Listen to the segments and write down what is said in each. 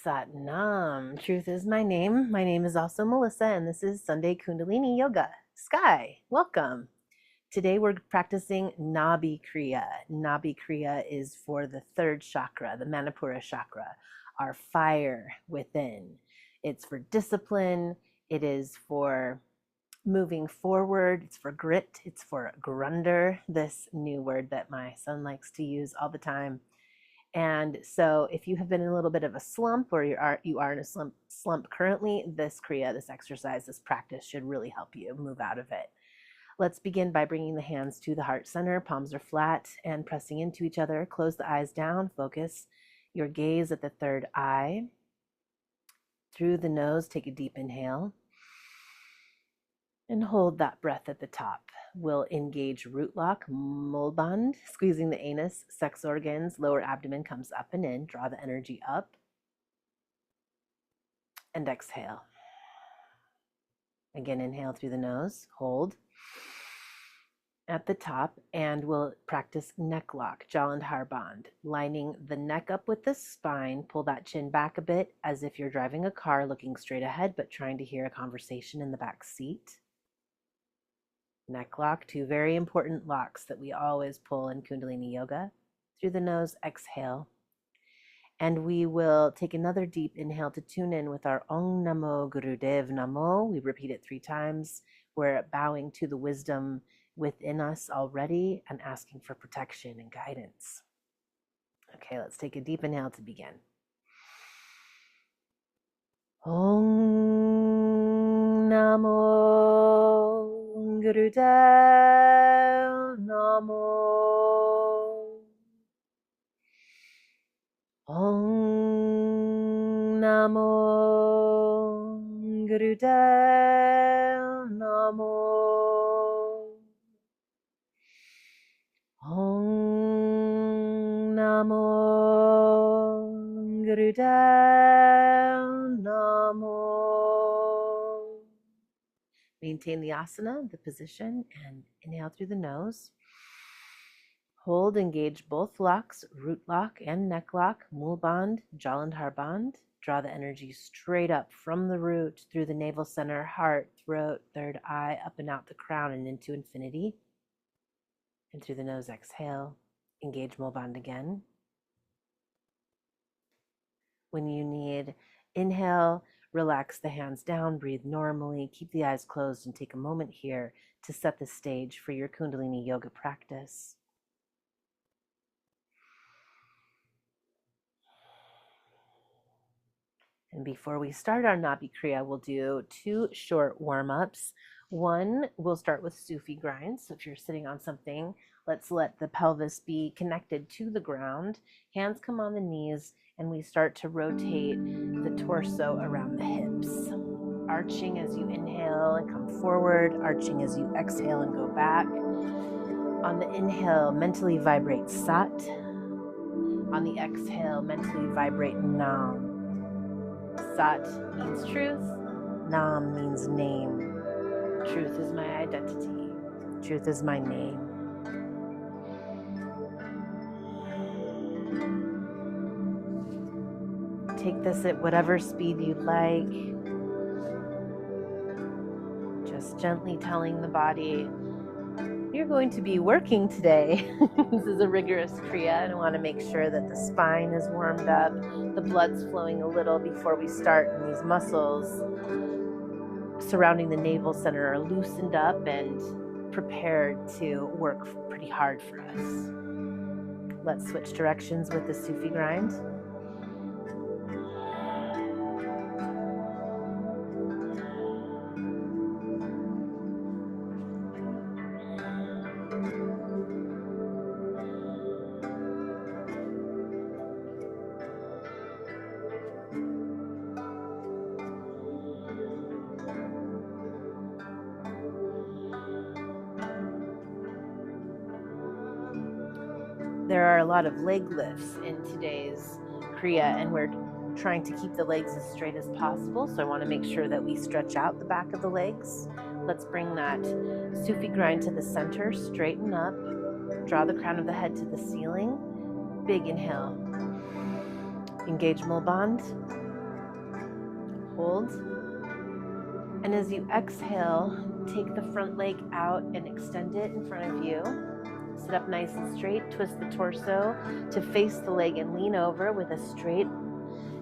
Sat Nam. Truth is my name. My name is also Melissa, and this is Sunday Kundalini Yoga. Sky, welcome. Today we're practicing Nabhi Kriya. Nabhi Kriya is for the third chakra, the manipura chakra, our fire within. It's for discipline. It is for moving forward. It's for grit. It's for Grunder, this new word that my son likes to use all the time. And so if you have been in a little bit of a slump, or you are in a slump currently, this Kriya, this exercise, this practice should really help you move out of it. Let's begin by bringing the hands to the heart center. Palms are flat and pressing into each other. Close the eyes down. Focus your gaze at the third eye. Through the nose, take a deep inhale. And hold that breath at the top. We'll engage root lock, mulband, squeezing the anus, sex organs, lower abdomen comes up and in. Draw the energy up. And exhale. Again, inhale through the nose, hold at the top, and we'll practice neck lock, Jalandhar band, lining the neck up with the spine. Pull that chin back a bit as if you're driving a car, looking straight ahead, but trying to hear a conversation in the back seat. Neck lock, two very important locks that we always pull in Kundalini Yoga. Through the nose, exhale. And we will take another deep inhale to tune in with our Om Namo Gurudev Namo. We repeat it 3 times. We're bowing to the wisdom within us already and asking for protection and guidance. Okay, let's take a deep inhale to begin. Om Namo Gurudev Namo. Om Namo Gurudev Namo. Om Namo Gurudev Namo. Maintain the asana, the position, and inhale through the nose. Hold, engage both locks, root lock and neck lock, mulband, Jalandhar band. Draw the energy straight up from the root through the navel center, heart, throat, third eye, up and out the crown and into infinity. And through the nose, exhale. Engage mulband again. When you need, inhale, relax the hands down, breathe normally, keep the eyes closed, and take a moment here to set the stage for your Kundalini Yoga practice. And before we start our Nabhi Kriya, we'll do 2 short warm-ups. One, we'll start with Sufi grinds. So if you're sitting on something, let's let the pelvis be connected to the ground. Hands come on the knees, and we start to rotate the torso around the hips. Arching as you inhale and come forward, arching as you exhale and go back. On the inhale, mentally vibrate Sat. On the exhale, mentally vibrate Nam. Sat means truth, Nam means name. Truth is my identity. Truth is my name. Take this at whatever speed you'd like. Just gently telling the body, you're going to be working today. This is a rigorous Kriya, and I want to make sure that the spine is warmed up, the blood's flowing a little before we start, and these muscles surrounding the navel center are loosened up and prepared to work pretty hard for us. Let's switch directions with the Sufi grind. There are a lot of leg lifts in today's Kriya, and we're trying to keep the legs as straight as possible, so I want to make sure that we stretch out the back of the legs. Let's bring that Sufi grind to the center, straighten up, draw the crown of the head to the ceiling. Big inhale. Engage mulband. hold. And as you exhale, take the front leg out and extend it in front of you. Sit up nice and straight, twist the torso to face the leg and lean over with a straight,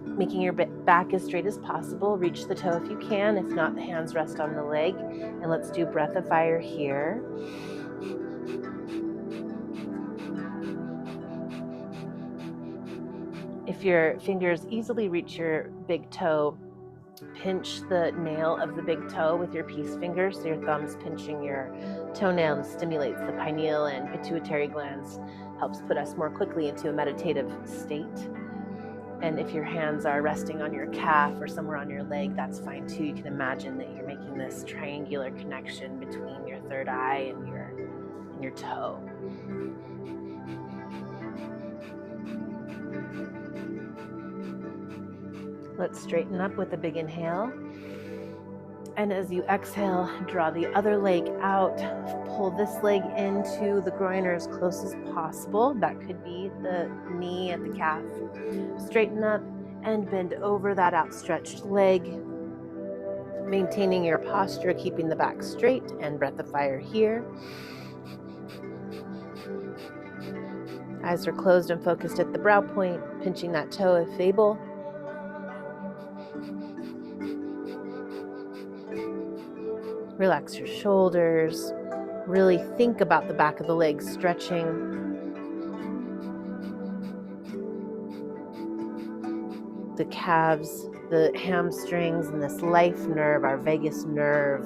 making your back as straight as possible. Reach the toe if you can. If not, the hands rest on the leg. And let's do breath of fire here. If your fingers easily reach your big toe, pinch the nail of the big toe with your peace finger, so your thumb's pinching your toenail and stimulates the pineal and pituitary glands, helps put us more quickly into a meditative state. And if your hands are resting on your calf or somewhere on your leg, that's fine too. You can imagine that you're making this triangular connection between your third eye and your toe. Let's straighten up with a big inhale. And as you exhale, draw the other leg out. Pull this leg into the groin or as close as possible. That could be the knee at the calf. Straighten up and bend over that outstretched leg. Maintaining your posture, keeping the back straight, and breath of fire here. Eyes are closed and focused at the brow point, pinching that toe if able. Relax your shoulders. Really think about the back of the legs stretching. The calves, the hamstrings, and this life nerve, our vagus nerve.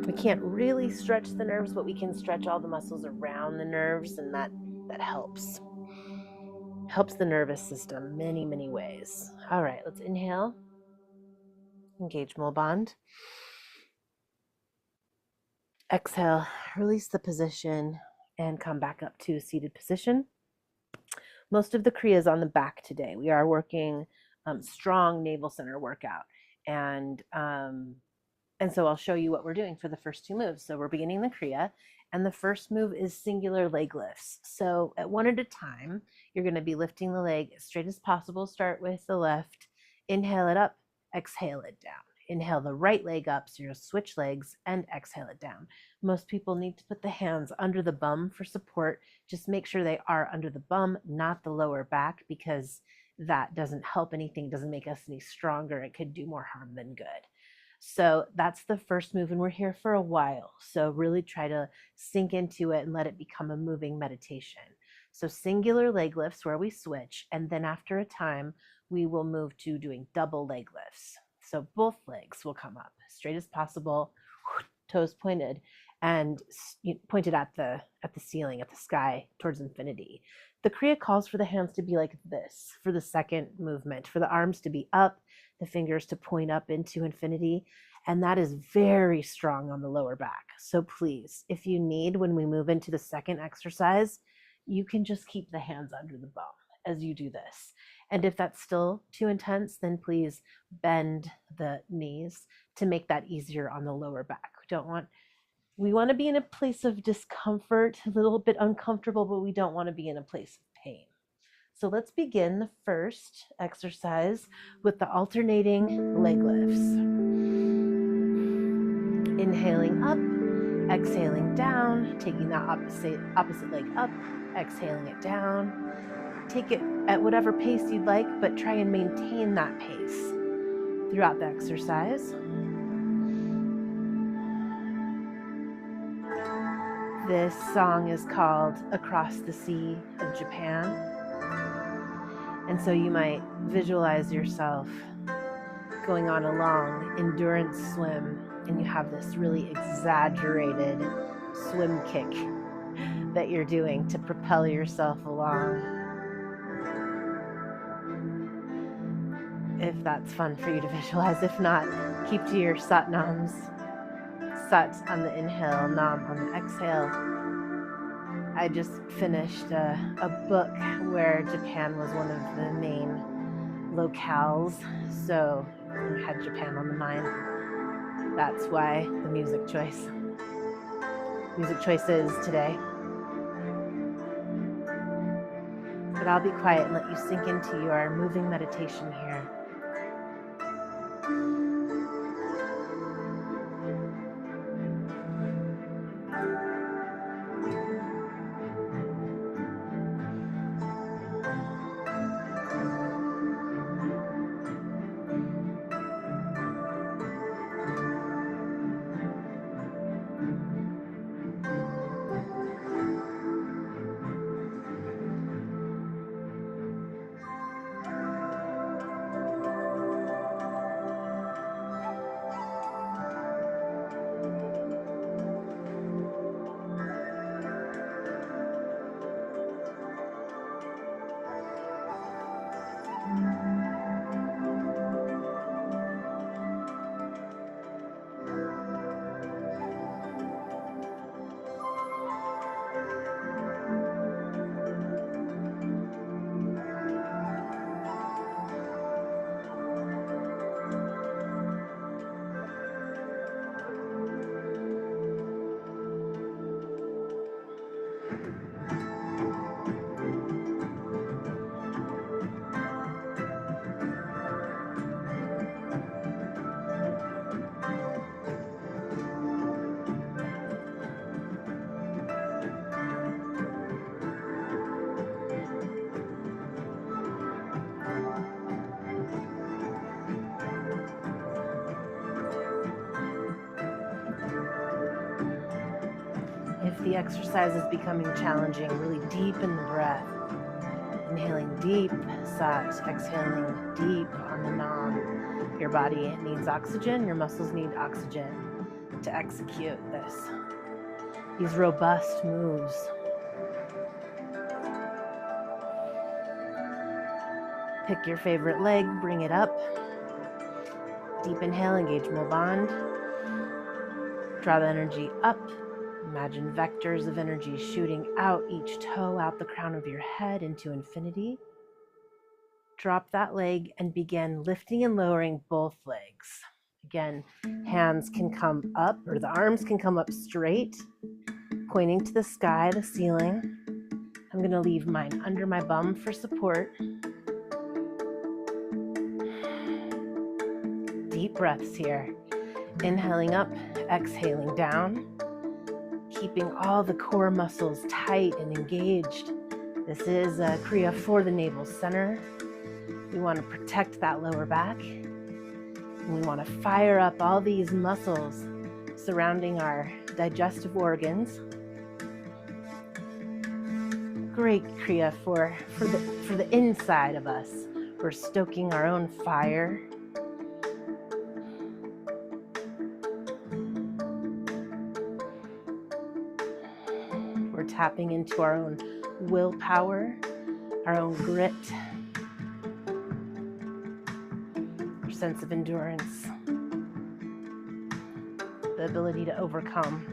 We can't really stretch the nerves, but we can stretch all the muscles around the nerves, and that helps. Helps the nervous system many, many ways. All right, let's inhale. Engage mole bond. Exhale, release the position and come back up to a seated position. Most of the Kriya is on the back today. We are working strong navel center workout. And so I'll show you what we're doing for the first two moves. So we're beginning the Kriya, and the first move is singular leg lifts. So at one at a time, you're going to be lifting the leg as straight as possible. Start with the left, inhale it up, exhale it down. Inhale the right leg up, so you'll switch legs, and exhale it down. Most people need to put the hands under the bum for support. Just make sure they are under the bum, not the lower back, because that doesn't help anything, doesn't make us any stronger. It could do more harm than good. So that's the first move, and we're here for a while. So really try to sink into it and let it become a moving meditation. So singular leg lifts where we switch, and then after a time, we will move to doing double leg lifts. So both legs will come up straight as possible, toes pointed, and pointed at the ceiling, at the sky, towards infinity. The Kriya calls for the hands to be like this for the second movement, for the arms to be up, the fingers to point up into infinity, and that is very strong on the lower back. So please, if you need, when we move into the second exercise, you can just keep the hands under the bum as you do this. And if that's still too intense, then please bend the knees to make that easier on the lower back. We want to be in a place of discomfort, a little bit uncomfortable, but we don't want to be in a place of pain. So let's begin the first exercise with the alternating leg lifts. Inhaling up, exhaling down, taking that opposite leg up, exhaling it down. Take it at whatever pace you'd like, but try and maintain that pace throughout the exercise. This song is called Across the Sea of Japan. And so you might visualize yourself going on a long endurance swim, and you have this really exaggerated swim kick that you're doing to propel yourself along. If that's fun for you to visualize. If not, keep to your sat nams. Sat on the inhale, nam on the exhale. I just finished a book where Japan was one of the main locales, so I had Japan on the mind. That's why the music choices today. But I'll be quiet and let you sink into your moving meditation here. If the exercise is becoming challenging, really deepen the breath. Inhaling deep, sat, exhaling deep on the nam. Your body needs oxygen, your muscles need oxygen to execute these robust moves. Pick your favorite leg, bring it up. Deep inhale, engage mul band. Draw the energy up. Imagine vectors of energy shooting out each toe, out the crown of your head into infinity. Drop that leg and begin lifting and lowering both legs. Again, hands can come up, or the arms can come up straight, pointing to the sky, the ceiling. I'm going to leave mine under my bum for support. Deep breaths here. Inhaling up, exhaling down. Keeping all the core muscles tight and engaged. This is a Kriya for the navel center. We want to protect that lower back. And we want to fire up all these muscles surrounding our digestive organs. Great Kriya for the inside of us. We're stoking our own fire. Tapping into our own willpower, our own grit, our sense of endurance, the ability to overcome.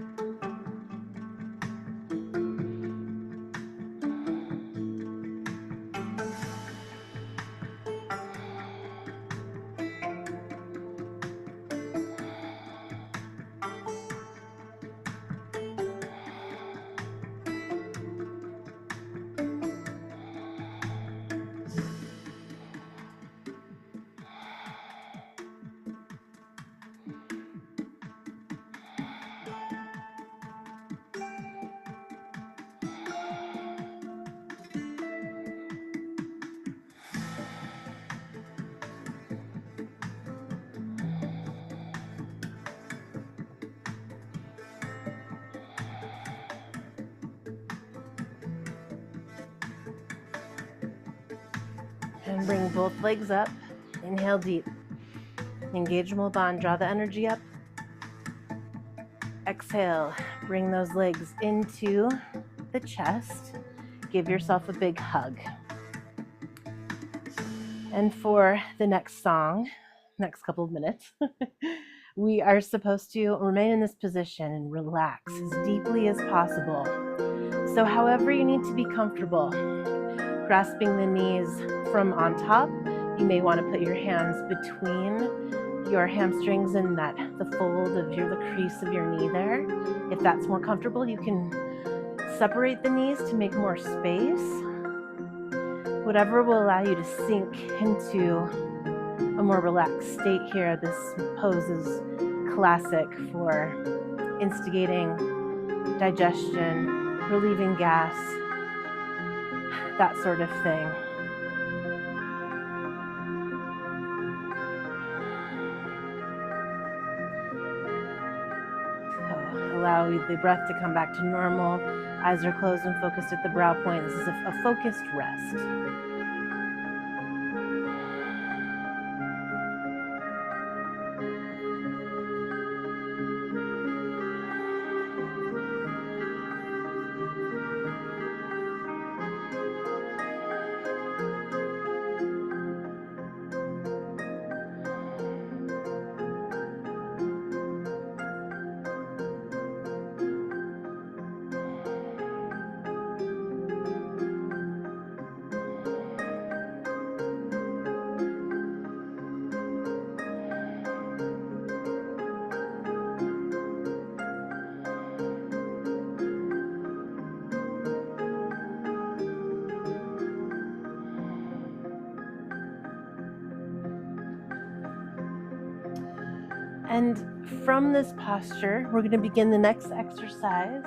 And bring both legs up. Inhale deep. Engage mul band. Draw the energy up. Exhale. Bring those legs into the chest. Give yourself a big hug. And for the next song, next couple of minutes, we are supposed to remain in this position and relax as deeply as possible. So however you need to be comfortable, grasping the knees from on top, you may want to put your hands between your hamstrings and the fold of the crease of your knee there. If that's more comfortable, you can separate the knees to make more space. Whatever will allow you to sink into a more relaxed state here. This pose is classic for instigating digestion, relieving gas, that sort of thing. So allow the breath to come back to normal. Eyes are closed and focused at the brow point. This is a focused rest. And from this posture, we're going to begin the next exercise.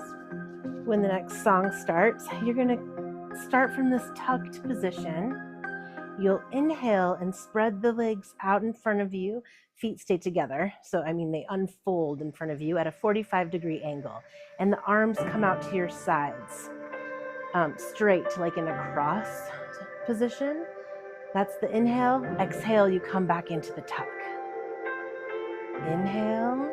When the next song starts, you're going to start from this tucked position. You'll inhale and spread the legs out in front of you. Feet stay together. So, they unfold in front of you at a 45-degree angle. And the arms come out to your sides, straight, like in a cross position. That's the inhale. Exhale, you come back into the tuck. Inhale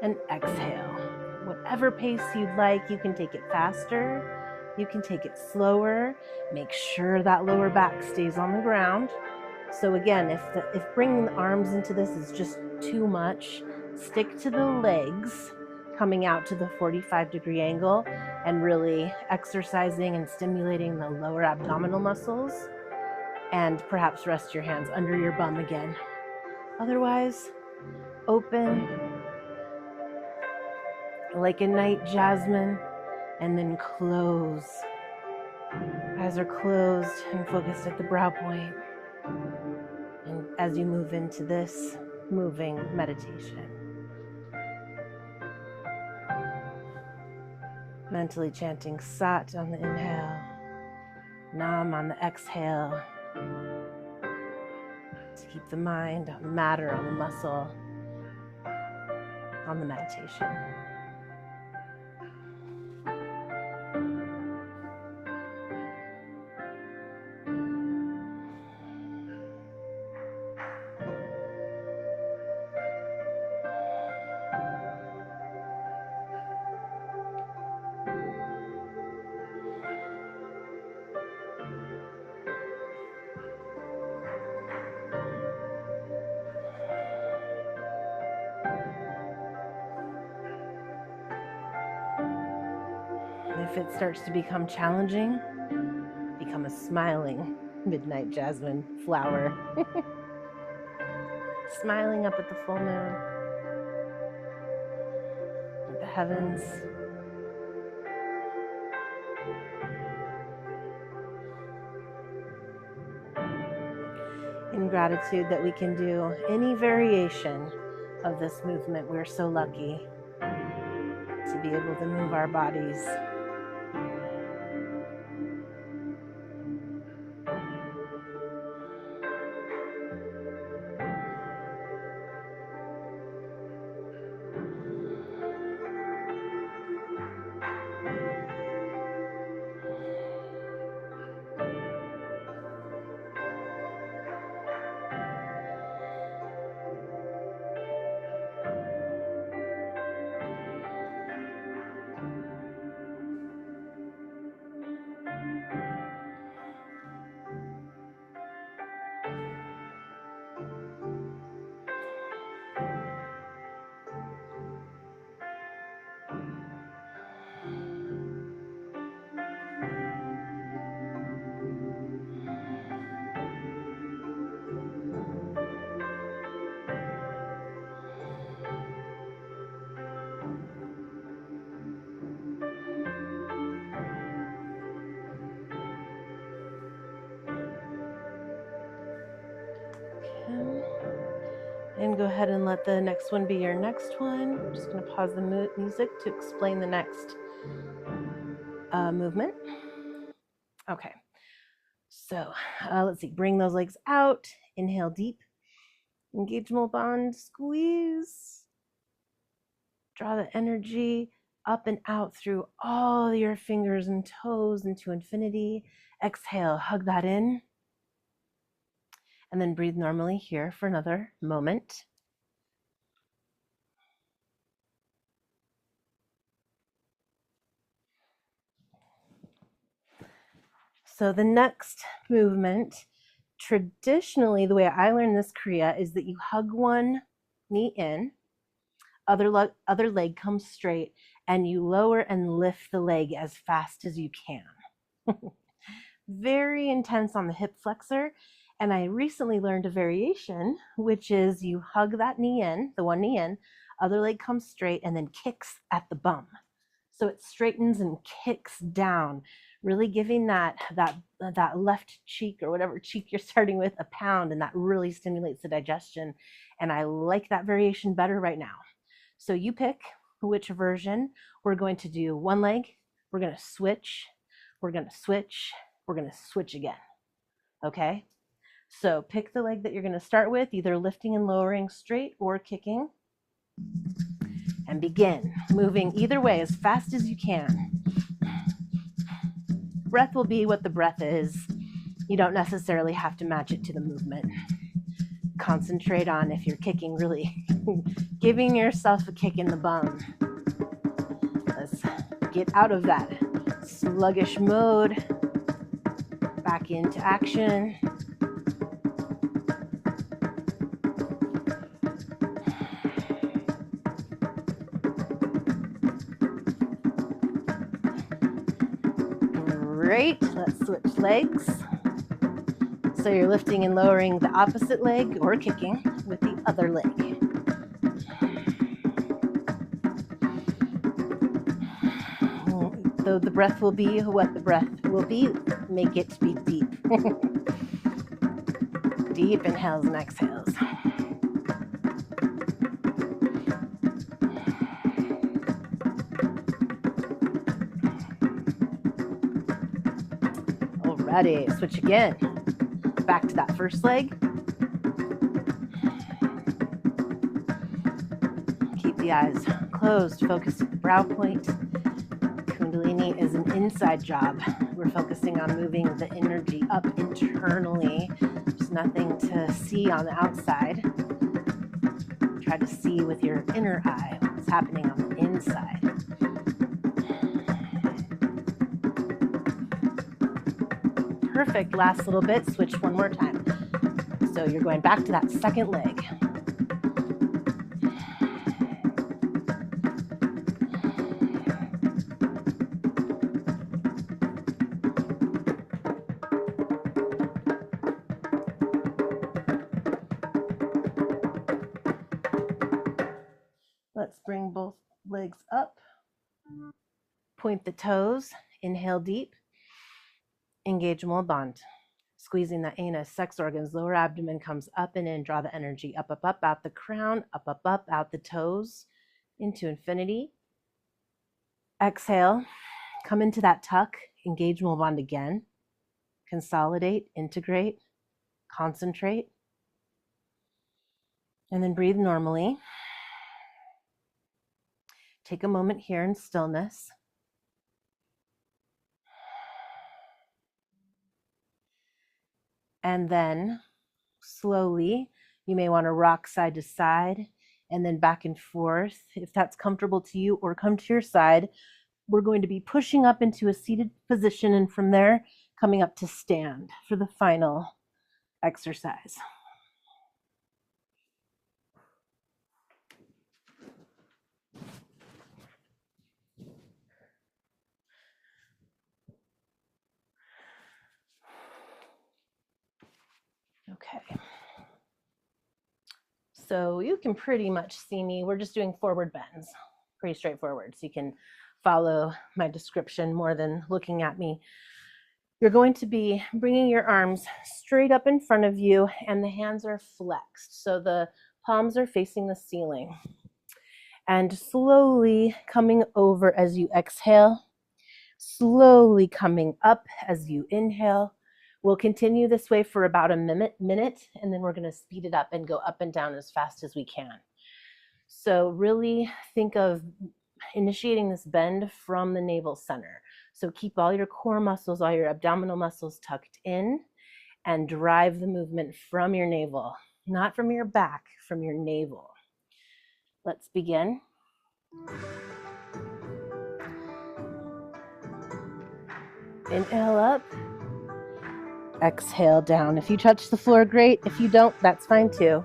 and exhale. Whatever pace you'd like, you can take it faster, you can take it slower. Make sure that lower back stays on the ground. So again, if bringing the arms into this is just too much, stick to the legs coming out to the 45-degree angle and really exercising and stimulating the lower abdominal muscles, and perhaps rest your hands under your bum again. Otherwise, open like a night jasmine, and then close. Eyes are closed and focused at the brow point. And as you move into this moving meditation, mentally chanting Sat on the inhale, Nam on the exhale, to keep the mind on the matter, on the muscle, on the meditation. If it starts to become challenging, become a smiling midnight jasmine flower. Smiling up at the full moon, at the heavens. In gratitude that we can do any variation of this movement. We're so lucky to be able to move our bodies. And go ahead and let the next one be your next one. I'm just going to pause the music to explain the next movement. Okay, so let's see. Bring those legs out. Inhale deep. Engagement bond. Squeeze. Draw the energy up and out through all your fingers and toes into infinity. Exhale, hug that in. And then breathe normally here for another moment. So the next movement, traditionally, the way I learned this Kriya is that you hug one knee in, other leg comes straight, and you lower and lift the leg as fast as you can. Very intense on the hip flexor. And I recently learned a variation, which is you hug that knee in, the one knee in, other leg comes straight, and then kicks at the bum. So it straightens and kicks down, really giving that left cheek or whatever cheek you're starting with a pound, and that really stimulates the digestion. And I like that variation better right now. So you pick which version. We're going to do one leg, we're going to switch, we're going to switch, we're going to switch again. Okay? So pick the leg that you're going to start with, either lifting and lowering straight or kicking. And begin moving either way as fast as you can. Breath will be what the breath is. You don't necessarily have to match it to the movement. Concentrate on, if you're kicking, really giving yourself a kick in the bum. Let's get out of that sluggish mode, back into action. Great, let's switch legs. So you're lifting and lowering the opposite leg or kicking with the other leg. Though the breath will be what the breath will be, make it be deep. Deep inhales and exhales. Alrighty, switch again. Back to that first leg. Keep the eyes closed, focus at the brow point. Kundalini is an inside job. We're focusing on moving the energy up internally. There's nothing to see on the outside. Try to see with your inner eye what's happening on the inside. Perfect, last little bit, switch one more time. So you're going back to that second leg. Let's bring both legs up. Point the toes, inhale deep. Engage mole bond. Squeezing the anus, sex organs, lower abdomen comes up and in. Draw the energy up, up, up, out the crown, up, up, up, out the toes, into infinity. Exhale, come into that tuck, engage mole bond again. Consolidate, integrate, concentrate. And then breathe normally. Take a moment here in stillness. And then slowly, you may want to rock side to side and then back and forth. If that's comfortable to you, or come to your side. We're going to be pushing up into a seated position, and from there, coming up to stand for the final exercise. Okay. So you can pretty much see me. We're just doing forward bends. Pretty straightforward. So you can follow my description more than looking at me. You're going to be bringing your arms straight up in front of you, and the hands are flexed. So the Palms are facing the ceiling. And slowly coming over as you exhale, slowly coming up as you inhale. We'll continue this way for about a minute, and then we're going to speed it up and go up and down as fast as we can. So really think of initiating this bend from the navel center. So keep all your core muscles, all your abdominal muscles tucked in, and drive the movement from your navel, not from your back, from your navel. Let's begin. Inhale up, exhale down. If you touch the floor, great. If you don't, that's fine too.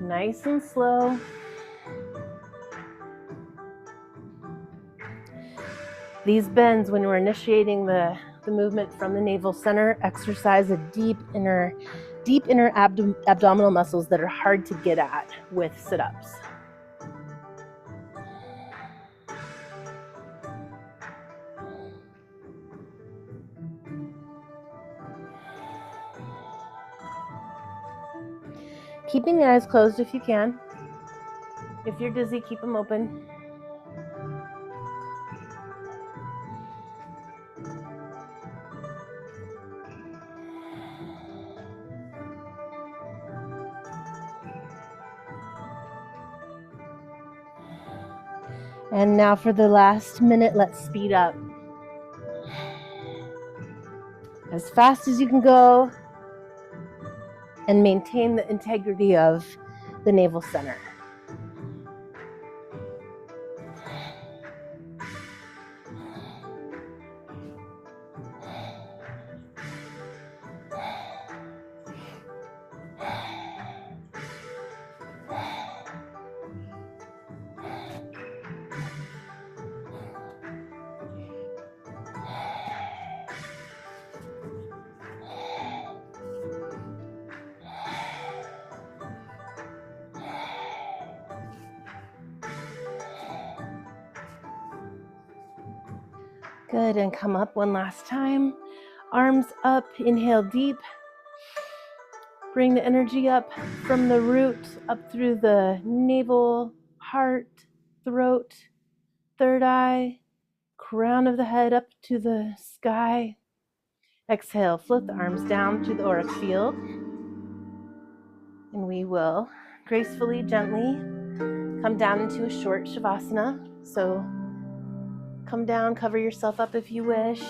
Nice and slow. These bends, when we're initiating the movement from the navel center, exercise a deep inner abdominal muscles that are hard to get at with sit-ups. Keeping the eyes closed if you can. If you're dizzy, keep them open. And now for the last minute, let's speed up. As fast as you can go and maintain the integrity of the navel center. Good, and come up one last time. Arms up, inhale deep. Bring the energy up from the root, up through the navel, heart, throat, third eye, crown of the head up to the sky. Exhale, float the arms down to the auric field. And we will gracefully, gently come down into a short shavasana. So come down, cover yourself up if you wish.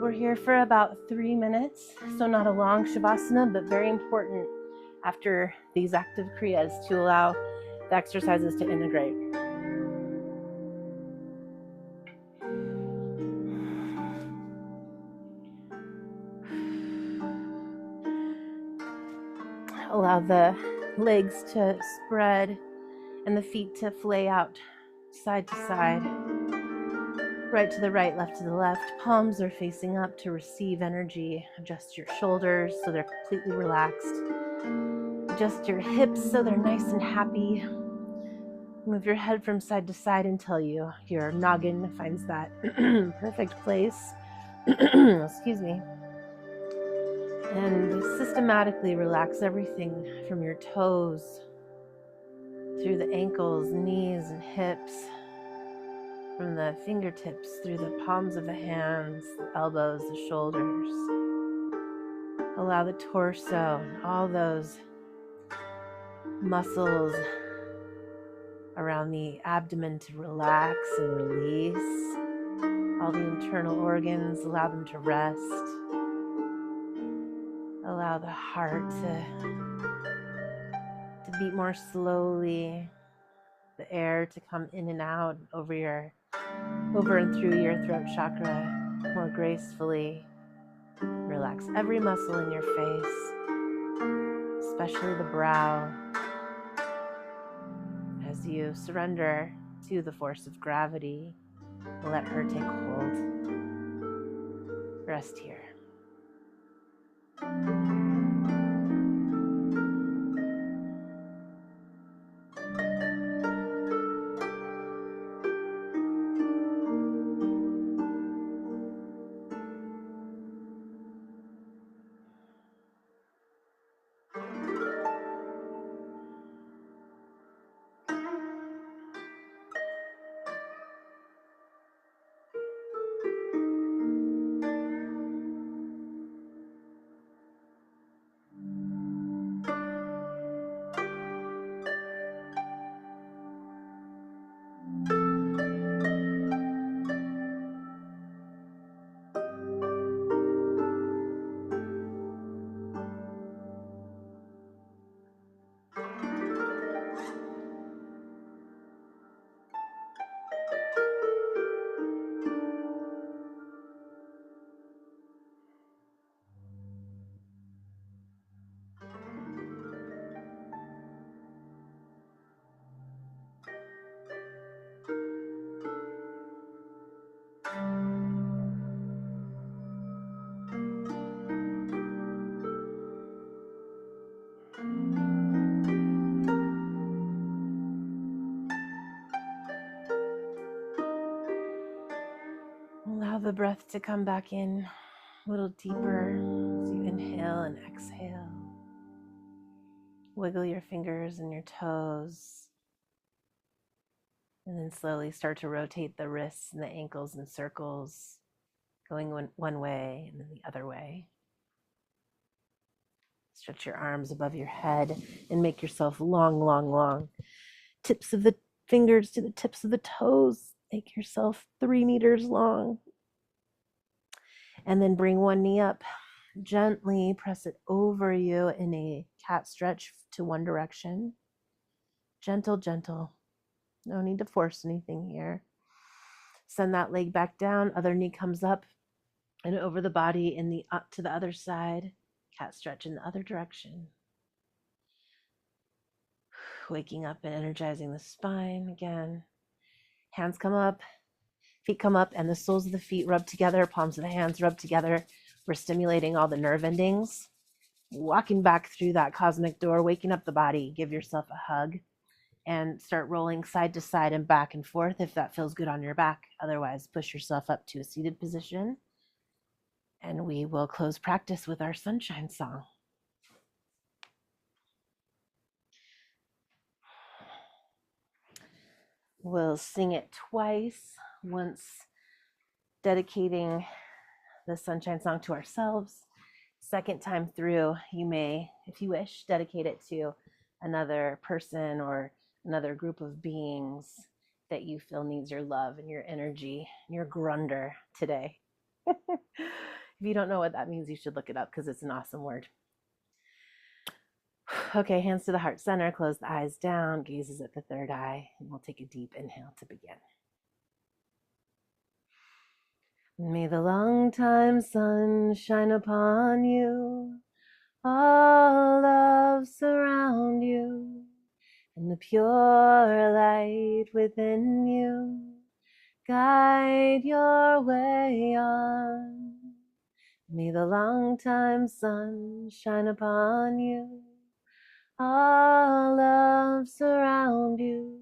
We're here for about 3 minutes, so not a long shavasana, but very important after these active kriyas to allow the exercises to integrate. Allow the legs to spread and the feet to flay out side to side, right to the right, left to the left. Palms are facing up to receive energy. Adjust your shoulders so they're completely relaxed. Adjust your hips so they're nice and happy. Move your head from side to side until your noggin finds that perfect place. Excuse me. And systematically relax everything from your toes through the ankles, knees, and hips, from the fingertips through the palms of the hands, the elbows, the shoulders. Allow the torso and all those muscles around the abdomen to relax and release. All the internal organs, allow them to rest. Allow the heart to beat more slowly, the air to come in and out over and through your throat chakra more gracefully. Relax every muscle in your face, especially the brow, as you surrender to the force of gravity. Let her take hold. Rest here. Allow the breath to come back in a little deeper as you inhale and exhale. Wiggle your fingers and your toes, and then slowly start to rotate the wrists and the ankles in circles, going one way and then the other way. Stretch your arms above your head and make yourself long, long, long. Tips of the fingers to the tips of the toes. Make yourself 3 meters long. And then bring one knee up. Gently press it over you in a cat stretch to one direction. Gentle, gentle. No need to force anything here. Send that leg back down. Other knee comes up and over the body in the up to the other side. Cat stretch in the other direction. Waking up and energizing the spine again. Hands come up, feet come up, and the soles of the feet rub together, palms of the hands rub together. We're stimulating all the nerve endings. Walking back through that cosmic door, waking up the body. Give yourself a hug and start rolling side to side and back and forth if that feels good on your back. Otherwise, push yourself up to a seated position. And we will close practice with our sunshine song. We'll sing it twice, once dedicating the sunshine song to ourselves. Second time through, you may, if you wish, dedicate it to another person or another group of beings that you feel needs your love and your energy and your Grunder today. If you don't know what that means, you should look it up because it's an awesome word. Okay, hands to the heart center, close the eyes down, gazes at the third eye, and we'll take a deep inhale to begin. May the long time sun shine upon you, all love surround you, and the pure light within you guide your way on. May the long time sun shine upon you, all love surround you,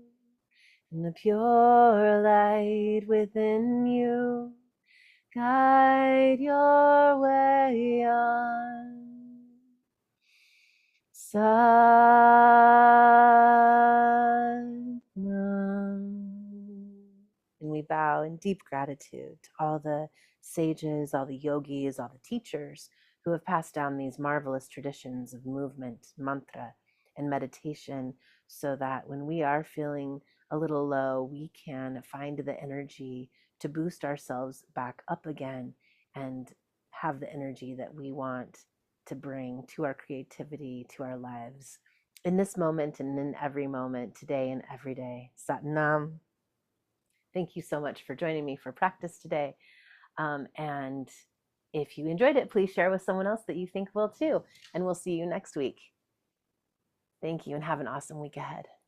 and the pure light within you guide your way on. Satnam. And we bow in deep gratitude to all the sages, all the yogis, all the teachers who have passed down these marvelous traditions of movement, mantra, and meditation, so that when we are feeling a little low, we can find the energy to boost ourselves back up again and have the energy that we want to bring to our creativity, to our lives, in this moment and in every moment, today and every day. Satnam. Thank you so much for joining me for practice today. And if you enjoyed it, please share with someone else that you think will too. And we'll see you next week. Thank you and have an awesome week ahead.